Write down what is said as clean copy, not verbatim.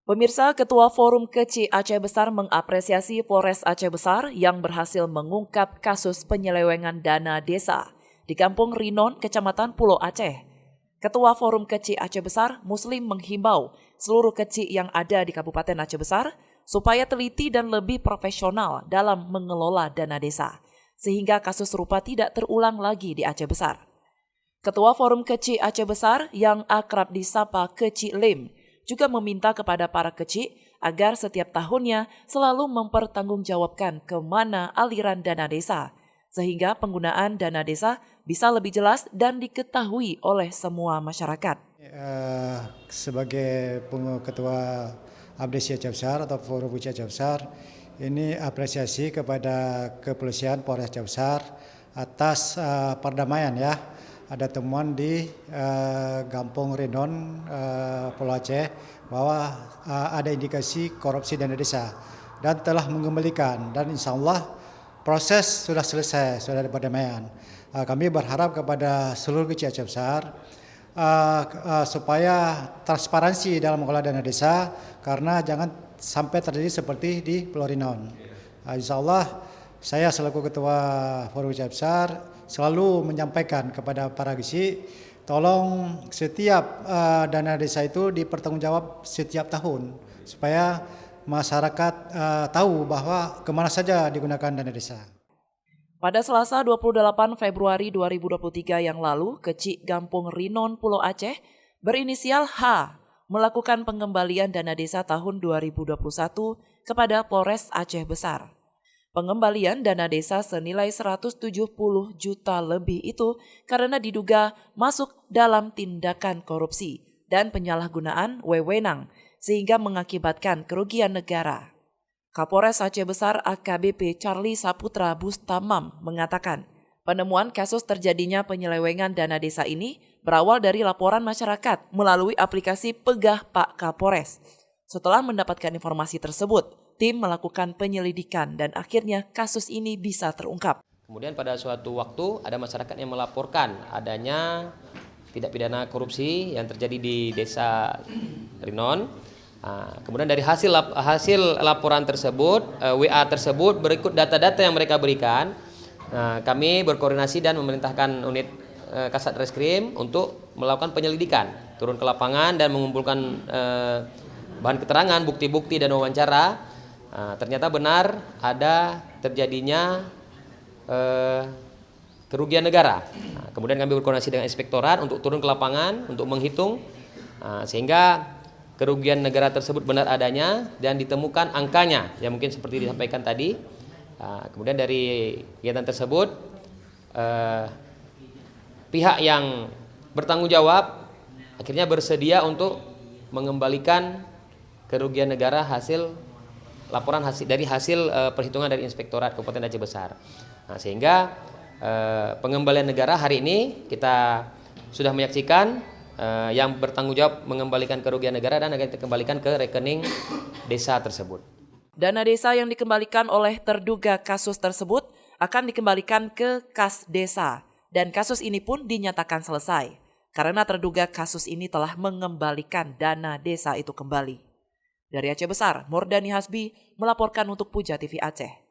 Pemirsa, Ketua Forum Kecil Aceh Besar mengapresiasi Polres Aceh Besar yang berhasil mengungkap kasus penyelewengan dana desa di Kampung Rinon, Kecamatan Pulau Aceh. Ketua Forum Kecil Aceh Besar, Muslim menghimbau seluruh kecil yang ada di Kabupaten Aceh Besar supaya teliti dan lebih profesional dalam mengelola dana desa, sehingga kasus serupa tidak terulang lagi di Aceh Besar. Ketua Forum Kecil Aceh Besar yang akrab disapa Kecil Lim juga meminta kepada para kecil agar setiap tahunnya selalu mempertanggungjawabkan kemana aliran dana desa, sehingga penggunaan dana desa bisa lebih jelas dan diketahui oleh semua masyarakat. Sebagai Ketua Abdesi Aceh Besar atau Forum Kecil Aceh Besar, ini apresiasi kepada Kepolisian Polres Aceh Besar atas perdamaian ya. Ada temuan di Kampung Rinon, Pulau Aceh, bahwa ada indikasi korupsi dana desa dan telah mengembalikan, dan insya Allah proses sudah selesai, sudah ada perdamaian. Kami berharap kepada seluruh kecil Aceh Besar supaya transparansi dalam mengelola dana desa, karena jangan sampai terjadi seperti di Pulau Rinon. Insya Allah saya selaku Ketua Forum Aceh Besar selalu menyampaikan kepada para kecil, tolong setiap dana desa itu dipertanggungjawab setiap tahun supaya masyarakat tahu bahwa kemana saja digunakan dana desa. Pada Selasa 28 Februari 2023 yang lalu, Kecil Kampung Rinon, Pulau Aceh berinisial H melakukan pengembalian dana desa tahun 2021 kepada Polres Aceh Besar. Pengembalian dana desa senilai 170 juta lebih itu karena diduga masuk dalam tindakan korupsi dan penyalahgunaan wewenang sehingga mengakibatkan kerugian negara. Kapolres Aceh Besar AKBP Charlie Saputra Bustamam mengatakan, penemuan kasus terjadinya penyelewengan dana desa ini berawal dari laporan masyarakat melalui aplikasi Pegah Pak Kapolres. Setelah mendapatkan informasi tersebut, tim melakukan penyelidikan dan akhirnya kasus ini bisa terungkap. Kemudian pada suatu waktu ada masyarakat yang melaporkan adanya tindak pidana korupsi yang terjadi di desa Rinon. Kemudian dari hasil laporan tersebut, WA tersebut berikut data-data yang mereka berikan. Kami berkoordinasi dan memerintahkan unit Kasat Reskrim untuk melakukan penyelidikan, turun ke lapangan dan mengumpulkan bahan keterangan, bukti-bukti dan wawancara. Ternyata benar ada terjadinya kerugian negara. Kemudian kami berkoordinasi dengan inspektorat untuk turun ke lapangan untuk menghitung, sehingga kerugian negara tersebut benar adanya dan ditemukan angkanya yang mungkin seperti disampaikan tadi. Kemudian dari kegiatan tersebut pihak yang bertanggung jawab akhirnya bersedia untuk mengembalikan kerugian negara hasil laporan dari hasil perhitungan dari Inspektorat Kabupaten Aceh Besar. Sehingga pengembalian negara hari ini kita sudah menyaksikan yang bertanggung jawab mengembalikan kerugian negara dan akan dikembalikan ke rekening desa tersebut. Dana desa yang dikembalikan oleh terduga kasus tersebut akan dikembalikan ke kas desa dan kasus ini pun dinyatakan selesai karena terduga kasus ini telah mengembalikan dana desa itu kembali. Dari Aceh Besar, Mordani Hasbi melaporkan untuk Puja TV Aceh.